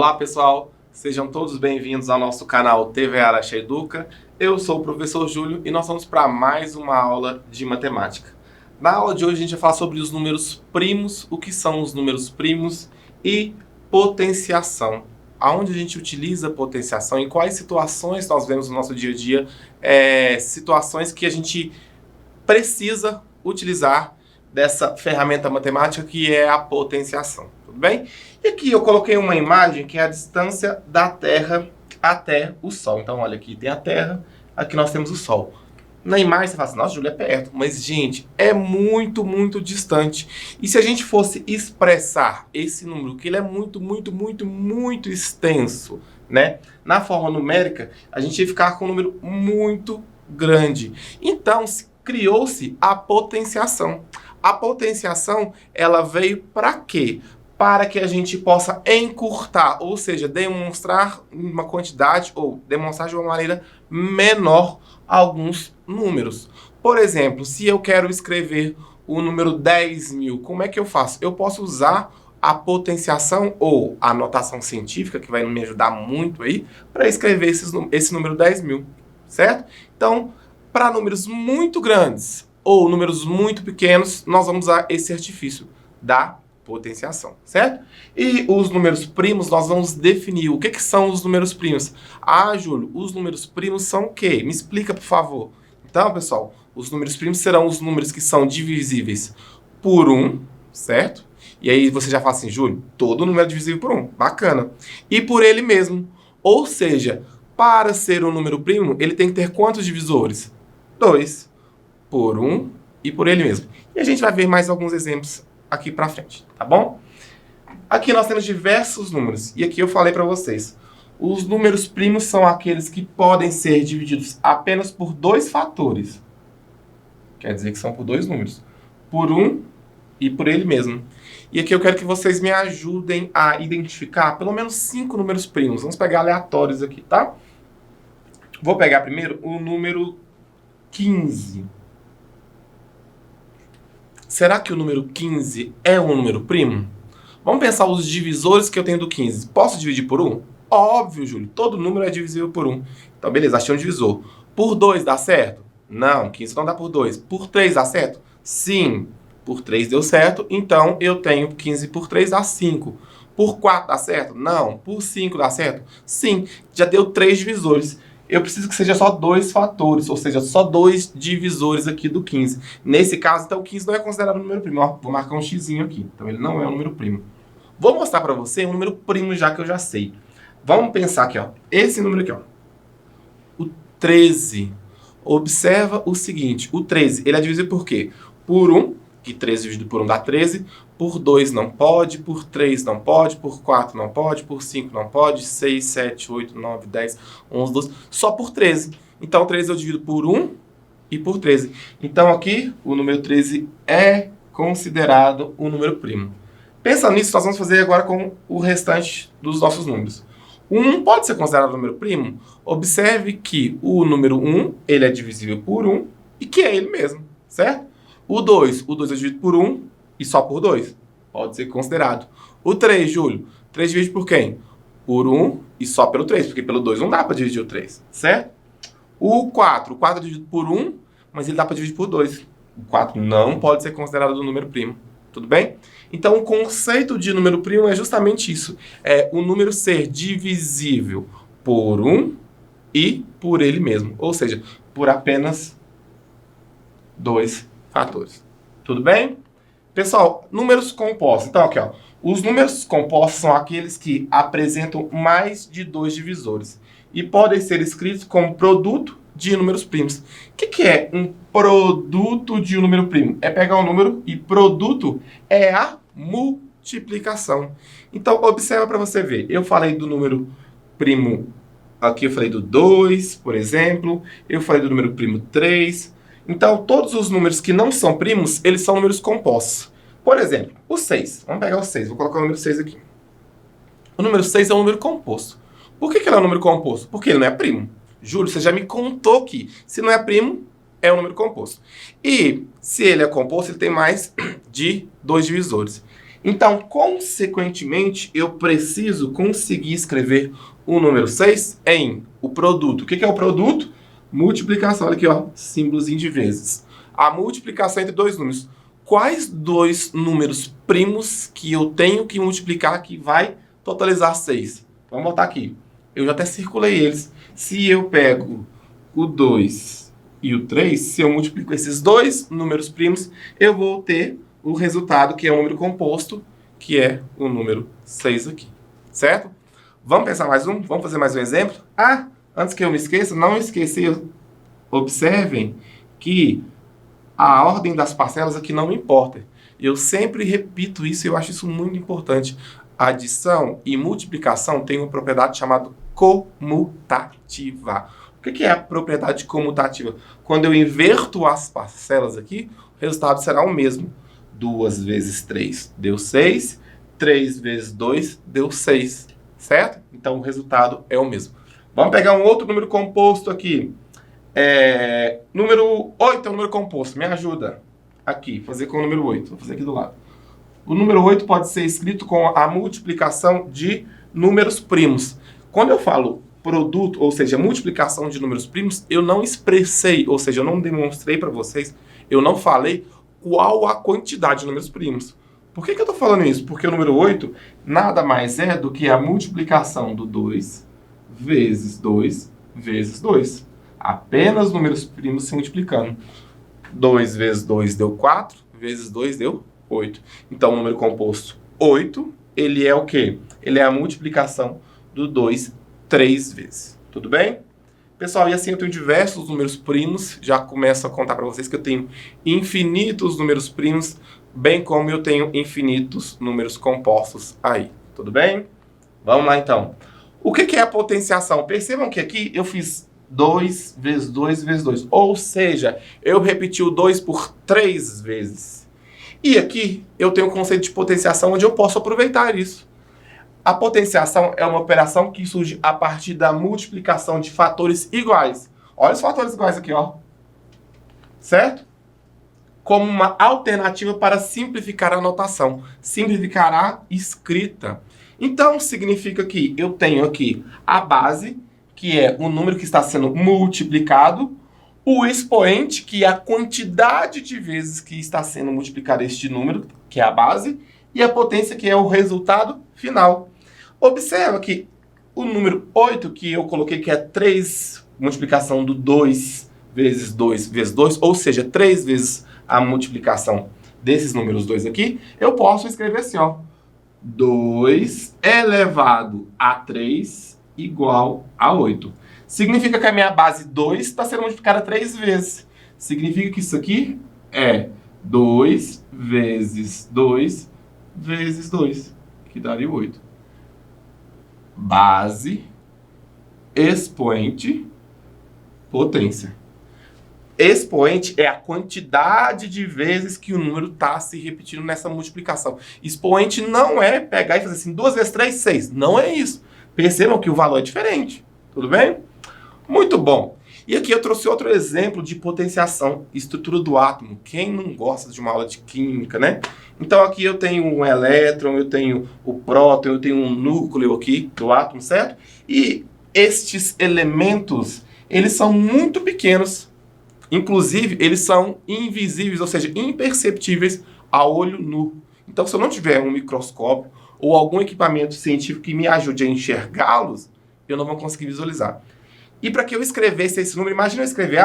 Olá pessoal, sejam todos bem-vindos ao nosso canal TV Araxá Educa. Eu sou o professor Júlio e nós vamos para mais uma aula de matemática. Na aula de hoje a gente vai falar sobre os números primos, o que são os números primos e potenciação. Aonde a gente utiliza potenciação, em quais situações nós vemos no nosso dia a dia, situações que a gente precisa utilizar dessa ferramenta matemática que é a potenciação, tudo bem? E aqui eu coloquei uma imagem que é a distância da Terra até o Sol. Então olha, aqui tem a Terra, aqui nós temos o Sol. Na imagem você fala assim, nossa, Júlio, é perto. Mas, gente, é muito, muito distante. E se a gente fosse expressar esse número, que ele é muito, muito, muito, muito extenso, né? Na forma numérica, a gente ia ficar com um número muito grande. Então, criou-se a potenciação. A potenciação, ela veio para quê? Para que a gente possa encurtar, ou seja, demonstrar uma quantidade ou demonstrar de uma maneira menor alguns números. Por exemplo, se eu quero escrever o número 10.000, como é que eu faço? Eu posso usar a potenciação ou a notação científica, que vai me ajudar muito aí, para escrever esse número 10.000, certo? Então, para números muito grandes ou números muito pequenos, nós vamos usar esse artifício da potenciação, certo? E os números primos, nós vamos definir o que são os números primos. Ah, Júlio, os números primos são o quê? Me explica, por favor. Então, pessoal, os números primos serão os números que são divisíveis por 1, certo? E aí você já fala assim, Júlio, todo número é divisível por 1. Bacana. E por ele mesmo. Ou seja, para ser um número primo, ele tem que ter quantos divisores? 2. Por 1 e por ele mesmo. E a gente vai ver mais alguns exemplos aqui pra frente, tá bom? Aqui nós temos diversos números. E aqui eu falei pra vocês. Os números primos são aqueles que podem ser divididos apenas por dois fatores. Quer dizer que são por dois números. Por 1 e por ele mesmo. E aqui eu quero que vocês me ajudem a identificar pelo menos 5 números primos. Vamos pegar aleatórios aqui, tá? Vou pegar primeiro o número 15. Será que o número 15 é um número primo? Vamos pensar os divisores que eu tenho do 15. Posso dividir por 1? Óbvio, Júlio. Todo número é divisível por 1. Então, beleza, achei um divisor. Por 2 dá certo? Não, 15 não dá por 2. Por 3 dá certo? Sim. Por 3 deu certo, então eu tenho 15 por 3 dá 5. Por 4 dá certo? Não. Por 5 dá certo? Sim. Já deu 3 divisores. Eu preciso que seja só 2 fatores, ou seja, só 2 divisores aqui do 15. Nesse caso, então, o 15 não é considerado um número primo. Ó, vou marcar um xizinho aqui. Então, ele não é um número primo. Vou mostrar para você um número primo já que eu já sei. Vamos pensar aqui, ó. Esse número aqui, ó. O 13. Observa o seguinte. O 13, ele é divisível por quê? Por 1, que 13 dividido por 1 dá 13. Por 2 não pode, por 3 não pode, por 4 não pode, por 5 não pode, 6, 7, 8, 9, 10, 11, 12, só por 13. Então, 13 eu divido por 1 e por 13. Então, aqui, o número 13 é considerado um número primo. Pensando nisso, nós vamos fazer agora com o restante dos nossos números. O 1 pode ser considerado um número primo? Observe que o número 1, ele é divisível por 1 e que é ele mesmo, certo? O 2 eu divido por 1 e só por 2. Pode ser considerado. O 3, Júlio. 3 divide por quem? Por 1 e só pelo 3, porque pelo 2 não dá para dividir o 3, certo? O 4 é dividido por 1, mas ele dá para dividir por 2. O 4 não pode ser considerado um número primo. Tudo bem? Então, o conceito de número primo é justamente isso. É o número ser divisível por 1 e por ele mesmo. Ou seja, por apenas 2 fatores. Tudo bem? Pessoal, números compostos. Então, aqui, ó. Os números compostos são aqueles que apresentam mais de 2 divisores e podem ser escritos como produto de números primos. O que é um produto de um número primo? É pegar um número e produto é a multiplicação. Então, observa para você ver. Eu falei do número primo, aqui eu falei do 2, por exemplo. Eu falei do número primo 3. Então, todos os números que não são primos, eles são números compostos. Por exemplo, o 6. Vamos pegar o 6. Vou colocar o número 6 aqui. O número 6 é um número composto. Por que ele é um número composto? Porque ele não é primo. Júlio, você já me contou que se não é primo, é um número composto. E se ele é composto, ele tem mais de 2 divisores. Então, consequentemente, eu preciso conseguir escrever o número 6 em o produto. O que é o produto? Multiplicação. Olha aqui, ó, símbolozinho de vezes. A multiplicação entre dois números. Quais dois números primos que eu tenho que multiplicar que vai totalizar 6? Vamos botar aqui. Eu já até circulei eles. Se eu pego o 2 e o 3, se eu multiplico esses dois números primos, eu vou ter o resultado, que é um número composto, que é o número 6 aqui. Certo? Vamos pensar mais um? Vamos fazer mais um exemplo? Ah, antes que eu me esqueça, não esquecer, observem que a ordem das parcelas aqui não importa. Eu sempre repito isso e eu acho isso muito importante. Adição e multiplicação têm uma propriedade chamada comutativa. O que é a propriedade comutativa? Quando eu inverto as parcelas aqui, o resultado será o mesmo. 2 vezes 3 deu 6, 3 vezes 2 deu 6, certo? Então o resultado é o mesmo. Vamos pegar um outro número composto aqui. Número 8 é um número composto, me ajuda aqui, fazer com o número 8, vou fazer aqui do lado. O número 8 pode ser escrito com a multiplicação de números primos. Quando eu falo produto, ou seja, multiplicação de números primos, eu não expressei, ou seja, eu não demonstrei para vocês, eu não falei qual a quantidade de números primos. Por que eu estou falando isso? Porque o número 8 nada mais é do que a multiplicação do 2 vezes 2 vezes 2. Apenas números primos se multiplicando. 2 vezes 2 deu 4, vezes 2 deu 8. Então, o número composto 8, ele é o quê? Ele é a multiplicação do 2 3 vezes. Tudo bem? Pessoal, e assim eu tenho diversos números primos. Já começo a contar para vocês que eu tenho infinitos números primos, bem como eu tenho infinitos números compostos aí. Tudo bem? Vamos lá, então. O que é a potenciação? Percebam que aqui eu fiz 2 vezes 2 vezes 2. Ou seja, eu repeti o 2 por 3 vezes. E aqui eu tenho o conceito de potenciação onde eu posso aproveitar isso. A potenciação é uma operação que surge a partir da multiplicação de fatores iguais. Olha os fatores iguais aqui, ó. Certo? Como uma alternativa para simplificar a notação, simplificar a escrita. Então, significa que eu tenho aqui a base, que é o número que está sendo multiplicado, o expoente, que é a quantidade de vezes que está sendo multiplicado este número, que é a base, e a potência, que é o resultado final. Observa que o número 8, que eu coloquei que é 3, multiplicação do 2 vezes 2 vezes 2, ou seja, 3 vezes a multiplicação desses números 2 aqui, eu posso escrever assim, ó. 2 elevado a 3 igual a 8. Significa que a minha base 2 está sendo multiplicada 3 vezes. Significa que isso aqui é 2 vezes 2 vezes 2, que daria 8. Base, expoente, potência. Expoente é a quantidade de vezes que o número está se repetindo nessa multiplicação. Expoente não é pegar e fazer assim, 2 vezes 3, 6. Não é isso. Percebam que o valor é diferente. Tudo bem? Muito bom. E aqui eu trouxe outro exemplo de potenciação, estrutura do átomo. Quem não gosta de uma aula de química, né? Então aqui eu tenho um elétron, eu tenho o próton, eu tenho um núcleo aqui do átomo, certo? E estes elementos, eles são muito pequenos. Inclusive, eles são invisíveis, ou seja, imperceptíveis a olho nu. Então, se eu não tiver um microscópio ou algum equipamento científico que me ajude a enxergá-los, eu não vou conseguir visualizar. E para que eu escrevesse esse número, imagina eu escrever,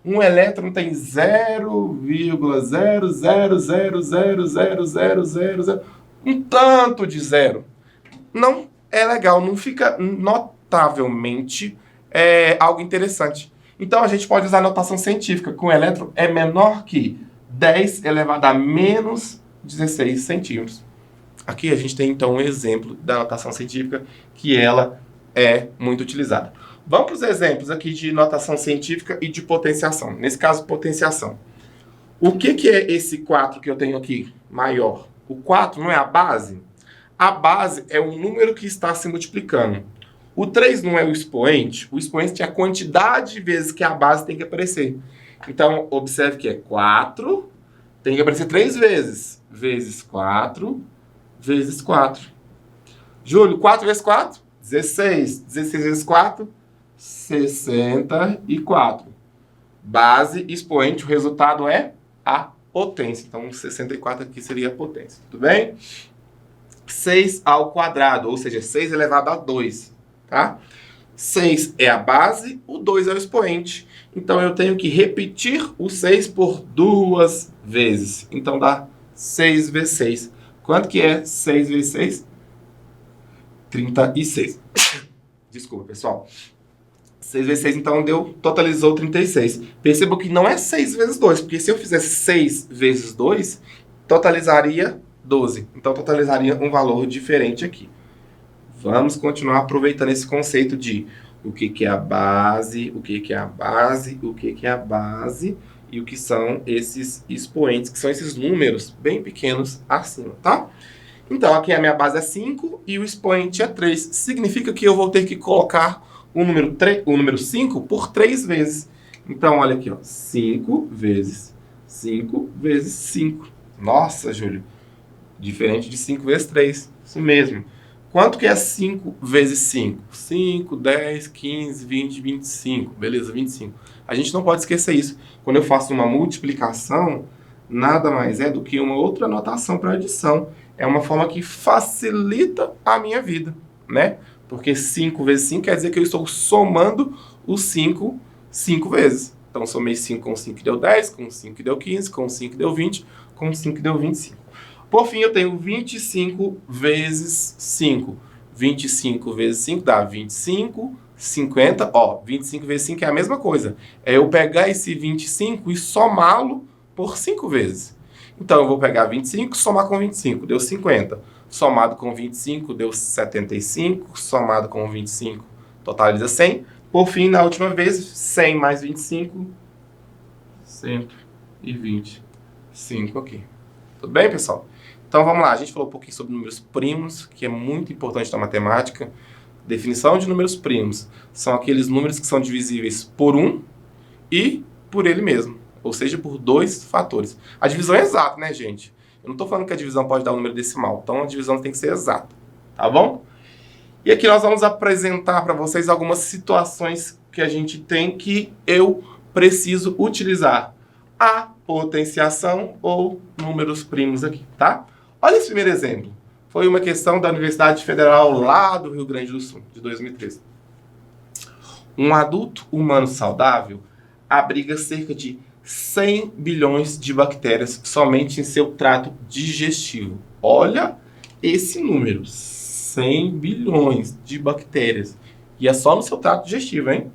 um elétron tem 0,0000000, um tanto de zero. Não é legal, não fica notavelmente algo interessante. Então a gente pode usar a notação científica, que o elétron é menor que 10 elevado a menos 16 centímetros. Aqui a gente tem então um exemplo da notação científica que ela é muito utilizada. Vamos para os exemplos aqui de notação científica e de potenciação. Nesse caso, potenciação. O que é esse 4 que eu tenho aqui maior? O 4 não é a base? A base é o número que está se multiplicando. O 3 não é o expoente é a quantidade de vezes que a base tem que aparecer. Então, observe que é 4, tem que aparecer 3 vezes. Vezes 4, vezes 4. Júlio, 4 vezes 4? 16. 16 vezes 4? 64. Base, expoente, o resultado é a potência. Então, 64 aqui seria a potência. Tudo bem? 6 ao quadrado, ou seja, 6 elevado a 2. Tá? 6 é a base, o 2 é o expoente. Então, eu tenho que repetir o 6 por 2 vezes. Então, dá 6 vezes 6. Quanto que é 6 vezes 6? 36. Desculpa, pessoal. 6 vezes 6, então, totalizou 36. Perceba que não é 6 vezes 2, porque se eu fizesse 6 vezes 2, totalizaria 12. Então, totalizaria um valor diferente aqui. Vamos continuar aproveitando esse conceito de o que é a base, o que é a base, o que é a base e o que são esses expoentes, que são esses números bem pequenos acima, tá? Então, aqui a minha base é 5 e o expoente é 3. Significa que eu vou ter que colocar o número 5 por 3 vezes. Então, olha aqui, ó, 5 vezes 5 vezes 5. Nossa, Júlio, diferente de 5 vezes 3. Isso mesmo. Quanto que é 5 vezes 5? 5, 10, 15, 20, 25. Beleza, 25. A gente não pode esquecer isso. Quando eu faço uma multiplicação, nada mais é do que uma outra notação para adição. É uma forma que facilita a minha vida, né? Porque 5 vezes 5 quer dizer que eu estou somando os 5 vezes. Então, somei 5 com 5 deu 10, com 5 deu 15, com 5 deu 20, com 5 deu 25. Por fim, eu tenho 25 vezes 5. 25 vezes 5 dá 25, 50. Ó, 25 vezes 5 é a mesma coisa. É eu pegar esse 25 e somá-lo por 5 vezes. Então, eu vou pegar 25 e somar com 25, deu 50. Somado com 25, deu 75. Somado com 25, totaliza 100. Por fim, na última vez, 100 mais 25, 125 aqui. Tudo bem, pessoal? Então, vamos lá. A gente falou um pouquinho sobre números primos, que é muito importante na matemática. Definição de números primos são aqueles números que são divisíveis por 1 e por ele mesmo. Ou seja, por 2 fatores. A divisão é exata, né, gente? Eu não estou falando que a divisão pode dar um número decimal. Então, a divisão tem que ser exata. Tá bom? E aqui nós vamos apresentar para vocês algumas situações que a gente tem que eu preciso utilizar a potenciação ou números primos aqui, tá? Olha esse primeiro exemplo. Foi uma questão da Universidade Federal lá do Rio Grande do Sul, de 2013. Um adulto humano saudável abriga cerca de 100 bilhões de bactérias somente em seu trato digestivo. Olha esse número, 100 bilhões de bactérias. E é só no seu trato digestivo, hein?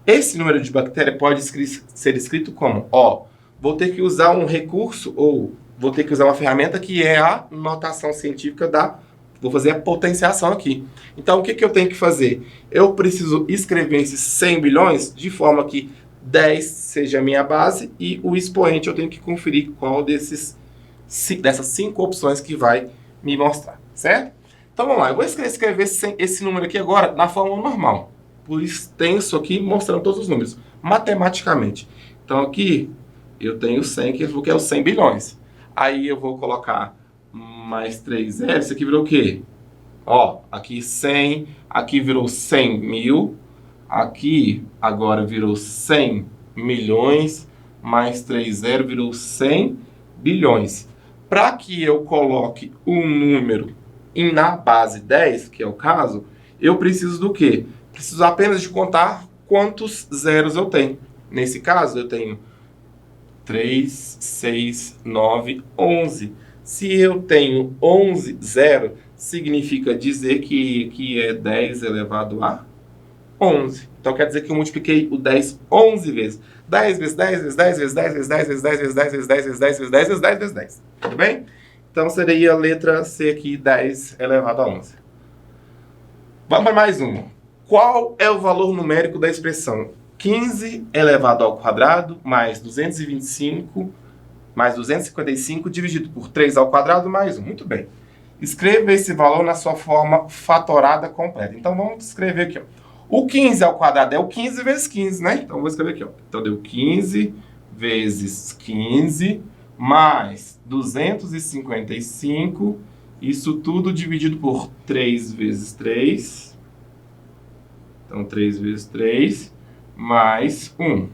Esse número de bactérias pode ser escrito como, ó, vou ter que usar um recurso ou vou ter que usar uma ferramenta que é a notação científica vou fazer a potenciação aqui. Então, o que eu tenho que fazer? Eu preciso escrever esses 100 bilhões de forma que 10 seja a minha base e o expoente eu tenho que conferir qual dessas 5 opções que vai me mostrar, certo? Então, vamos lá. Eu vou escrever esse número aqui agora na forma normal, por extenso aqui, mostrando todos os números, matematicamente. Então, aqui eu tenho 100, que é os 100 bilhões. Aí eu vou colocar mais 3 zeros. Isso aqui virou o quê? Ó, aqui 100, aqui virou 100 mil. Aqui agora virou 100 milhões, mais 3 zeros virou 100 bilhões. Para que eu coloque um número na base 10, que é o caso, eu preciso do quê? Preciso apenas de contar quantos zeros eu tenho. Nesse caso, eu tenho 3, 6, 9, 11. Se eu tenho 11 zeros, significa dizer que é 10 elevado a 11. Então, quer dizer que eu multipliquei o 10 11 vezes. 10 vezes 10 vezes 10 vezes 10 vezes 10 vezes 10 vezes 10 vezes 10 vezes 10 vezes 10 vezes 10 vezes 10. Tudo bem? Então, seria a letra C aqui, 10 elevado a 11. Vamos para mais uma. Qual é o valor numérico da expressão 15 elevado ao quadrado mais 225 mais 255 dividido por 3 ao quadrado mais 1? Muito bem. Escreva esse valor na sua forma fatorada completa. Então, vamos escrever aqui, ó. O 15 ao quadrado é o 15 vezes 15, né? Então, vou escrever aqui, ó. Então, deu 15 vezes 15 mais 255 Isso tudo dividido por 3 vezes 3. Então, 3 vezes 3 mais 1.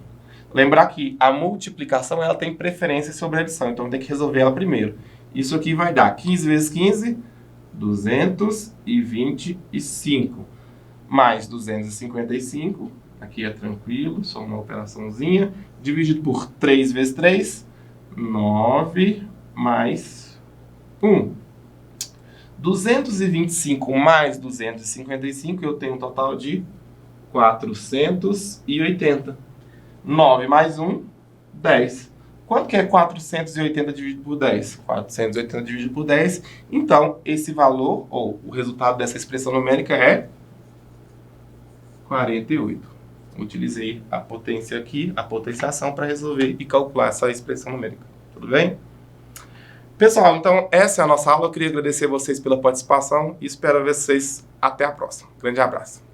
Lembrar que a multiplicação ela tem preferência sobre a adição, então tem que resolver ela primeiro. Isso aqui vai dar 15 vezes 15, 225. Mais 255, aqui é tranquilo, só uma operaçãozinha. Dividido por 3 vezes 3, 9 mais 1. 225 mais 255, eu tenho um total de 480. 9 mais 1, 10. Quanto que é 480 dividido por 10? 480 dividido por 10. Então, esse valor, ou o resultado dessa expressão numérica é 48. Utilizei a potência aqui, a potenciação, para resolver e calcular essa expressão numérica. Tudo bem? Pessoal, então essa é a nossa aula. Eu queria agradecer a vocês pela participação e espero ver vocês até a próxima. Grande abraço.